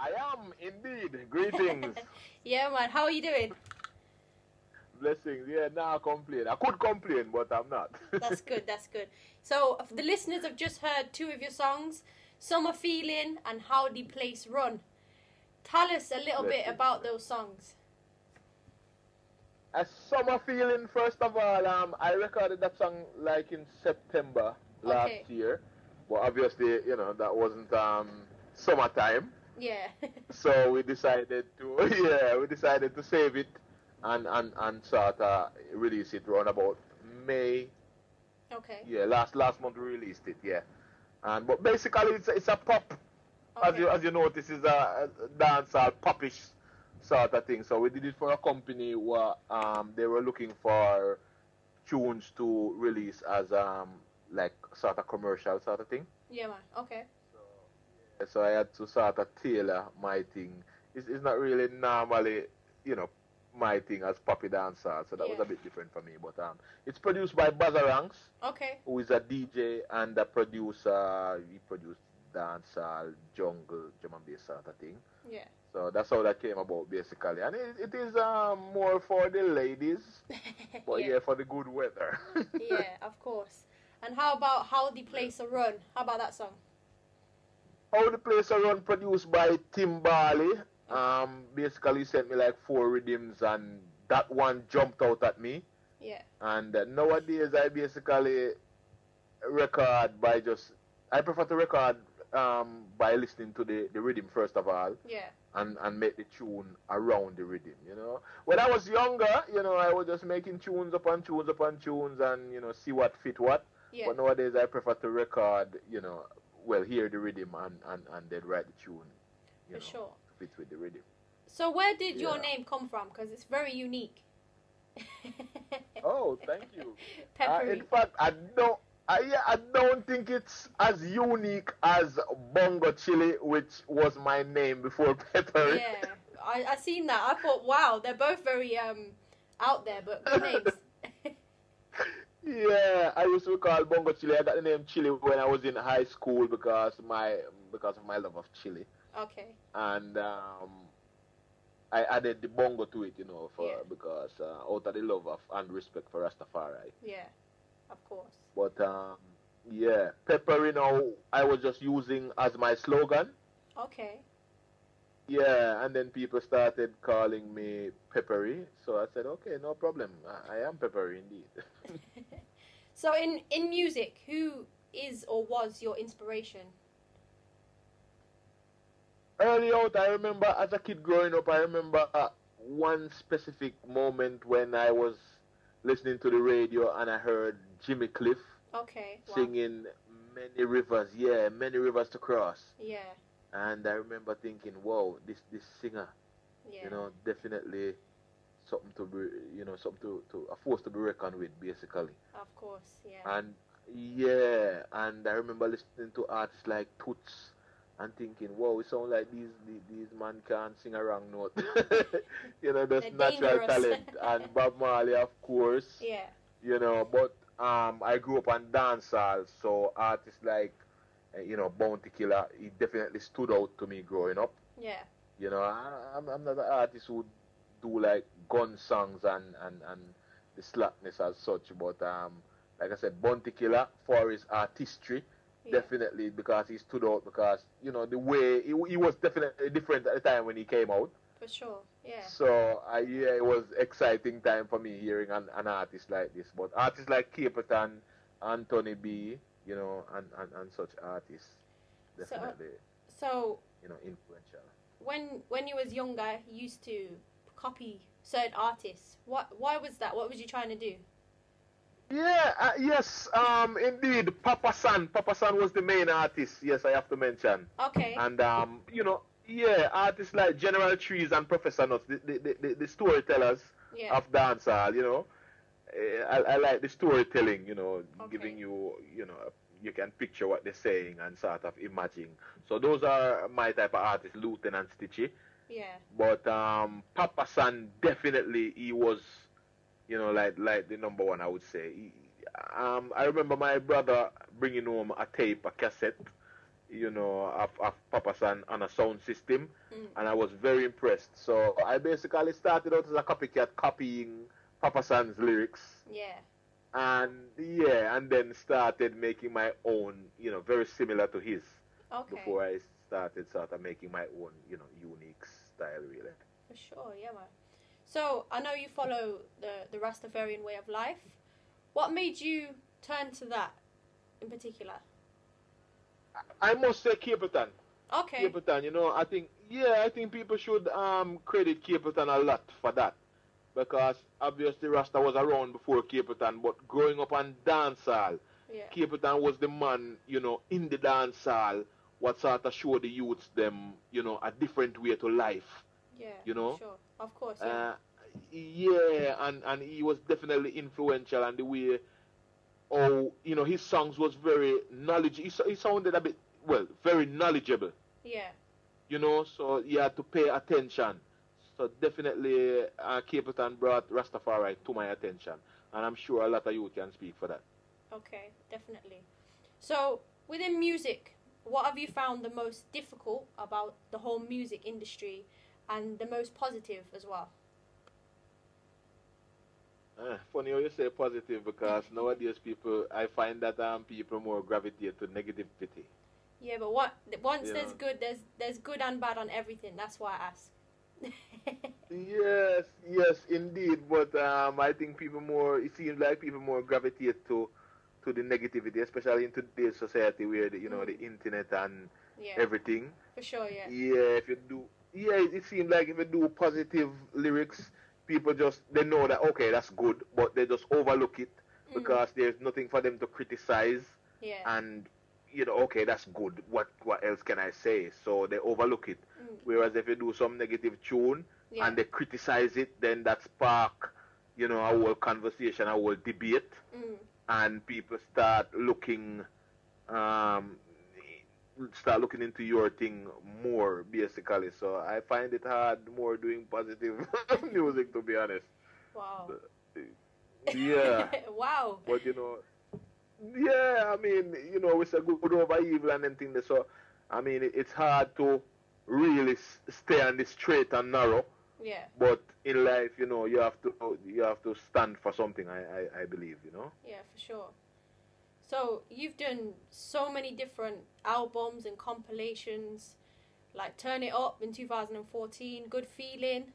I am indeed. Greetings. Yeah, man. How are you doing? Blessings. Yeah, now I complain. I could complain, but I'm not. That's good. That's good. So the listeners have just heard two of your songs, "Summer Feeling" and "How the Place Run." Tell us a little bit about those songs. A Summer Feeling, first of all, I recorded that song like in September last year. But obviously, that wasn't summertime. Yeah. So we decided to save it and sort of release it around about May. Okay. Yeah, last month we released it, yeah. But basically it's a pop. Okay. As you notice, it's a dancehall popish sort of thing. So we did it for a company where they were looking for tunes to release as like sort of commercial sort of thing. Yeah, man. Okay. So I had to sort of tailor my thing. It's not really normally, my thing as poppy dancehall. So that was a bit different for me. But it's produced by Bazarangs. Okay. Who is a DJ and a producer. He produced dancehall, jungle, drum and bass sort of thing. Yeah. So that's how that came about basically. And it is more for the ladies. But yeah, for the good weather. Yeah, of course. And how about How the Place a Run? How about that song? How the Place a Run, produced by Tim Barley. Basically he sent me like 4 rhythms and that one jumped out at me. Yeah. And nowadays I basically record by I prefer to record by listening to the rhythm first of all. Yeah. And make the tune around the rhythm, When I was younger, I was just making tunes upon tunes upon tunes and, see what fit what. Yeah. But nowadays I prefer to record, hear the rhythm and then write the tune, For sure. Fit with the rhythm. So where did your name come from? Because it's very unique. Oh, thank you. Peppery. In fact, I don't think it's as unique as Bongo Chilli, which was my name before Peppery. Yeah, I seen that. I thought, wow, they're both very out there, but good names. Yeah, I used to call Bongo Chilli. I got the name Chilli when I was in high school because of my love of chili. Okay. And I added the bongo to it, because out of the love of and respect for Rastafari. Yeah, of course. But Peppery now I was just using as my slogan. Okay. Yeah, and then people started calling me Peppery, so I said, okay, no problem. I am Peppery indeed. So in music, who is or was your inspiration? Early out, I remember as a kid growing up, I remember one specific moment when I was listening to the radio and I heard Jimmy Cliff singing Many Rivers, Many Rivers to Cross. Yeah. And I remember thinking, wow, this singer, definitely something to be, something to a force to be reckoned with, basically. Of course, yeah. And I remember listening to artists like Toots and thinking, wow, it sounds like these man can't sing a wrong note. That's natural talent. And Bob Marley, of course. Yeah. But I grew up on dancehall, so artists like Bounty Killer, he definitely stood out to me growing up. Yeah. I'm not an artist who do like gun songs and the slackness as such, but like I said, Bounty Killer for his artistry, definitely, because he stood out because the way he was definitely different at the time when he came out. For sure, yeah. So it was exciting time for me hearing an artist like this, but artists like Capleton, Anthony B, and such artists definitely so influential. When you was younger, you used to copy certain artists. Why was that? What was you trying to do? Yeah, yes, indeed. Papa San was the main artist. Yes, I have to mention. Okay. And artists like General Trees and Professor Nuts, the storytellers of dancehall. I like the storytelling, giving you, you can picture what they're saying and sort of imagine. So those are my type of artists, Lieutenant Stitchy. Yeah. But Papa San, definitely, he was, like the number one, I would say. I remember my brother bringing home a tape, a cassette, of Papa San on a sound system, Mm. and I was very impressed. So I basically started out as a copycat, copying Papa San's lyrics, Yeah. and then started making my own, very similar to his. Okay. Before I started sort of making my own, unique style, really. For sure, yeah, man. So I know you follow the Rastafarian way of life. What made you turn to that in particular? I must say Capleton. Okay. Capleton, I think people should credit Capleton a lot for that. Because obviously Rasta was around before Capleton, but growing up on dancehall, Yeah. Capleton was the man, in the dancehall, what sort of showed the youths them, a different way to life. Yeah, Sure. Of course, yeah. And he was definitely influential, and the way, his songs was very knowledgeable. He sounded a bit, very knowledgeable. Yeah. So you had to pay attention. So definitely, Capleton brought Rastafari to my attention, and I'm sure a lot of you can speak for that. Okay, definitely. So within music, what have you found the most difficult about the whole music industry, and the most positive as well? Funny how you say positive, because nowadays I find that people more gravitate to negativity. Yeah, but once there's good, there's good and bad on everything. That's why I ask. Yes, indeed. But I think it seems like people more gravitate to the negativity, especially in today's society where the internet and everything. For sure, yeah. It seems like if you do positive lyrics, people they know that, okay, that's good, but they just overlook it because there's nothing for them to criticize. Yeah. And okay, that's good. What else can I say? So they overlook it. Whereas if you do some negative tune and they criticize it, then that spark, a whole conversation, a whole debate, and people start looking into your thing more, basically. So I find it hard more doing positive music, to be honest. Wow. Yeah. Wow. But yeah, I mean, it's a good over evil and anything. So, I mean, it's hard to really stay on the straight and narrow. Yeah. But in life, you have to stand for something. I believe, Yeah, for sure. So you've done so many different albums and compilations, like Turn It Up in 2014, Good Feeling,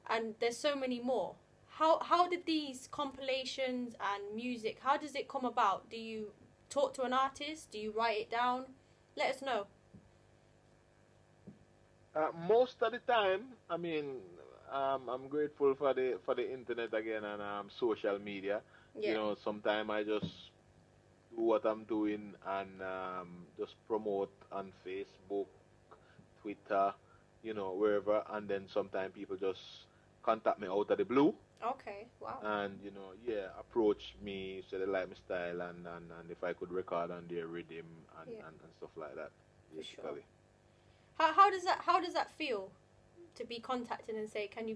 and there's so many more. How did these compilations and music, how does it come about? Do you talk to an artist? Do you write it down? Let us know. Most of the time, I mean, I'm grateful for the internet again and social media. Yeah. Sometimes I just do what I'm doing and just promote on Facebook, Twitter, wherever, and then sometimes people just contact me out of the blue. Okay, wow. And approach me, say they like my style, and if I could record on their rhythm and stuff like that. Basically. Sure. How does that feel, to be contacted and say, can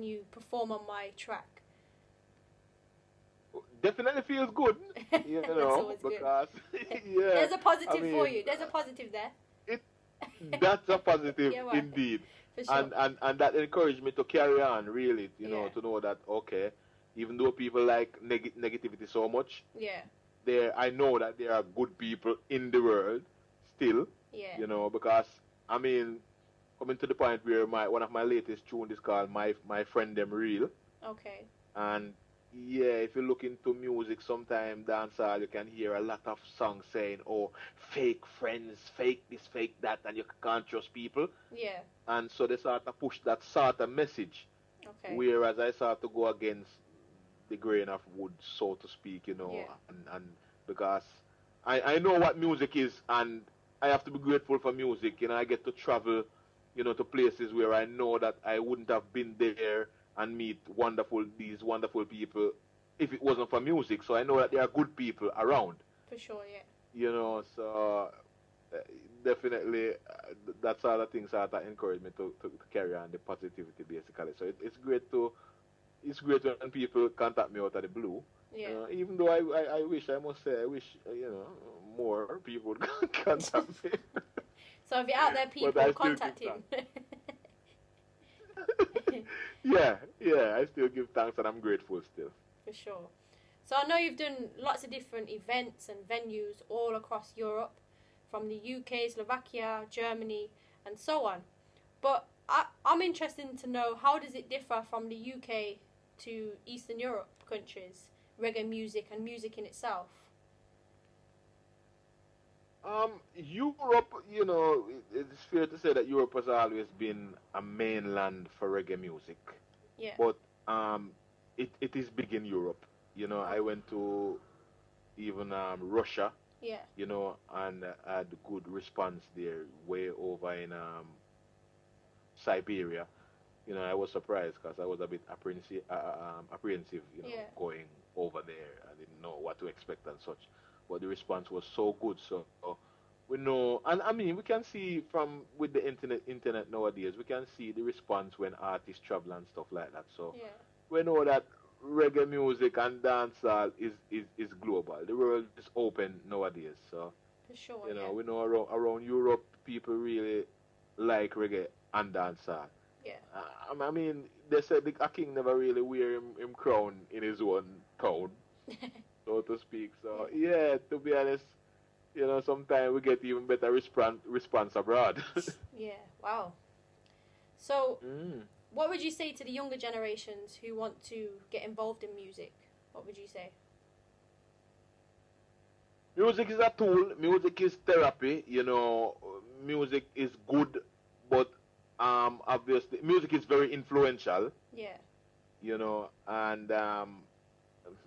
you perform on my track? Definitely feels good, because there's a positive for you. There's a positive there. That's a positive Yeah, indeed. Sure. And that encouraged me to carry on, really, to know that, okay, even though people like negativity so much, I know that there are good people in the world still, because, I mean, coming to the point where one of my latest tunes is called My Friend Them Real. Okay. And if you look into music, sometimes dancehall, you can hear a lot of songs saying, oh, fake friends, fake this, fake that, and you can't trust people. Yeah. And so they sort of push that sort of message. Okay. Whereas I start to go against the grain of wood, so to speak, and because I know what music is, and I have to be grateful for music. I get to travel, to places where I know that I wouldn't have been there and meet these wonderful people if it wasn't for music. So I know that there are good people around. For sure, yeah. So definitely that sort of things that encourage me to carry on the positivity, basically. So it's great to it's great when people contact me out of the blue. Yeah. Even though I wish, I must say, I wish, more people would contact me. So if you're out there, people, contact him. Yeah, I still give thanks and I'm grateful still. For sure. So I know you've done lots of different events and venues all across Europe, from the UK, Slovakia, Germany, and so on. But I'm interested to know, how does it differ from the UK to Eastern Europe countries, reggae music and music in itself? Europe, it's fair to say that Europe has always been a mainland for reggae music. Yeah. But it is big in Europe. I went to even Russia. Yeah. And had good response there. Way over in Siberia. I was surprised because I was a bit apprehensive, going over there. I didn't know what to expect and such. But the response was so good. So we know, and I mean, we can see from with the internet nowadays, we can see the response when artists travel and stuff like that. So we know that reggae music and dancehall is global. The world is open nowadays. So for sure, we know around Europe, people really like reggae and dancehall. Yeah. I mean, they said a king never really wear him crown in his own town, so to speak. So to be honest, sometimes we get even better response abroad. Yeah. Wow. So, what would you say to the younger generations who want to get involved in music? What would you say? Music is a tool. Music is therapy. Music is good, but obviously, music is very influential. Yeah. And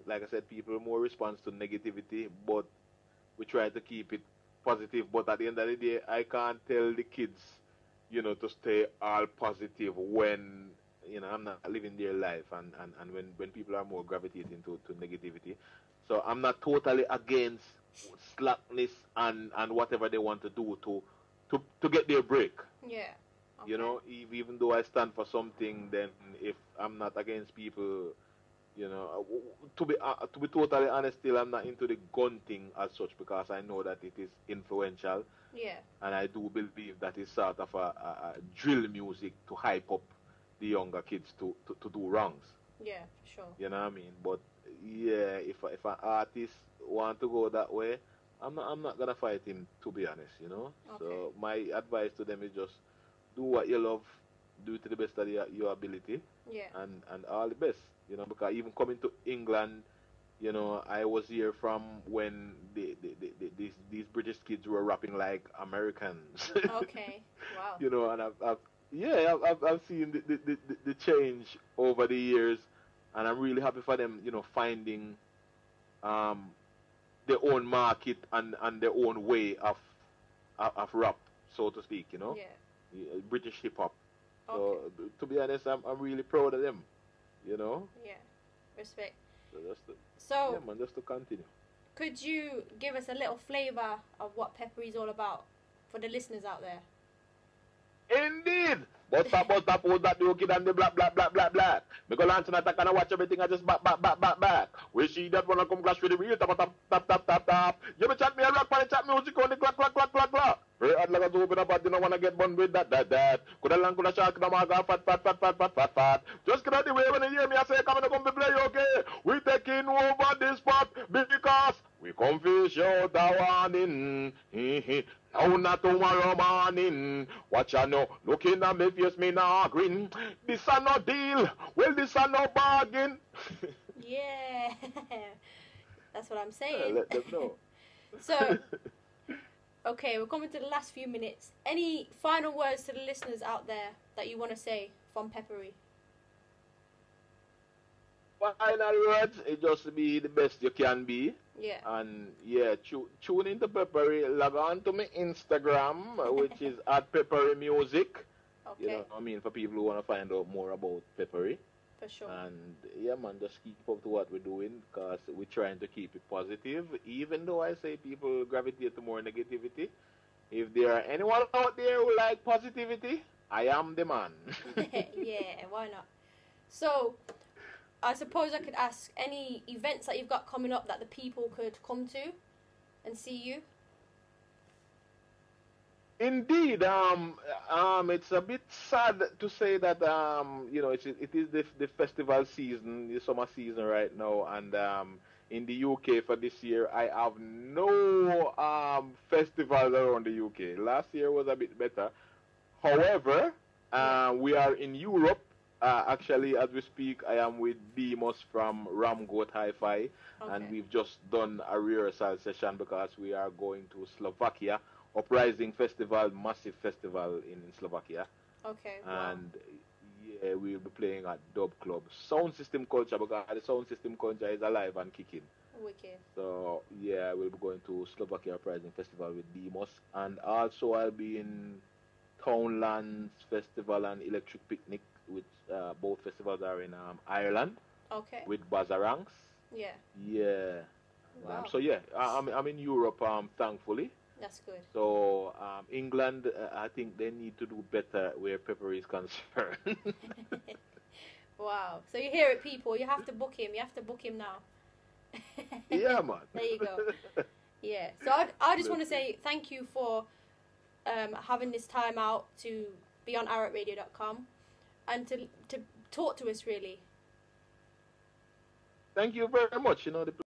like I said, people more response to negativity, but we try to keep it positive. But at the end of the day, I can't tell the kids, to stay all positive when, I'm not living their life and when people are more gravitating to negativity. So I'm not totally against slackness and whatever they want to do to get their break. Yeah. Okay. Even though I stand for something, then if I'm not against people, to be totally honest, still I'm not into the gun thing as such, because I know that it is influential. Yeah. And I do believe that it's sort of a drill music to hype up the younger kids to do wrongs. Yeah, for sure. You know what I mean? But yeah, if an artist want to go that way, I'm not gonna fight him, to be honest. Okay. So my advice to them is just do what you love, do it to the best of your ability, and all the best, because even coming to England, I was here from when these British kids were rapping like Americans. Okay, wow. And I've seen the change over the years, and I'm really happy for them, finding their own market and their own way of rap, so to speak, Yeah. British hip hop. Okay. So to be honest, I'm really proud of them. Yeah. Respect. So just to continue. Could you give us a little flavour of what Peppery is all about for the listeners out there? Indeed. But that the kid and the black. Me go launch and attack and I watch everything I just back. We see that wanna come clash with the real tap. You be chat me a rock for the chat music on the clack. Very hard like a open up, but you don't wanna get bun with that. Coulda long, coulda shark, coulda maga, fat. Just get out the way when you hear me, I say, come to play, okay? We taking over this spot because we come fish out the warning. Now not tomorrow morning. Watch ya know, looking at me face, me nah grin. This a no deal, well this a no bargain. Yeah, that's what I'm saying. Let them know. So, okay, we're coming to the last few minutes. Any final words to the listeners out there that you want to say from Peppery? Final words, it just be the best you can be. Yeah. And yeah, tune into Peppery. Log on to my Instagram, which is at Peppery Music. Okay. For people who want to find out more about Peppery. For sure. And yeah, man, just keep up to what we're doing, because we're trying to keep it positive. Even though I say people gravitate to more negativity, if there are anyone out there who like positivity, I am the man. Yeah, why not? So, I suppose I could ask any events that you've got coming up that the people could come to and see you. Indeed, it's a bit sad to say that it is the festival season, the summer season right now, and in the UK for this year, I have no festivals around the UK. Last year was a bit better. However, we are in Europe. Actually, as we speak, I am with Demos from Ramgoat Hi-Fi, and we've just done a rehearsal session because we are going to Slovakia. Uprising Festival, massive festival in Slovakia. Okay. And yeah, we'll be playing at Dub Club. Sound system culture, because the sound system culture is alive and kicking. Wicked. So yeah, we'll be going to Slovakia Uprising Festival with Demos, and also I'll be in Townlands Festival and Electric Picnic, which both festivals are in Ireland. Okay. With Bazarangs. Yeah. Yeah. Wow. So yeah, I'm in Europe, thankfully. That's good. So England, I think they need to do better where Peppery is concerned. Wow. So you hear it, people. You have to book him. You have to book him now. Yeah, man. There you go. Yeah. So I just want to say thank you for having this time out to be on arrabradio.com and to talk to us, really. Thank you very much. The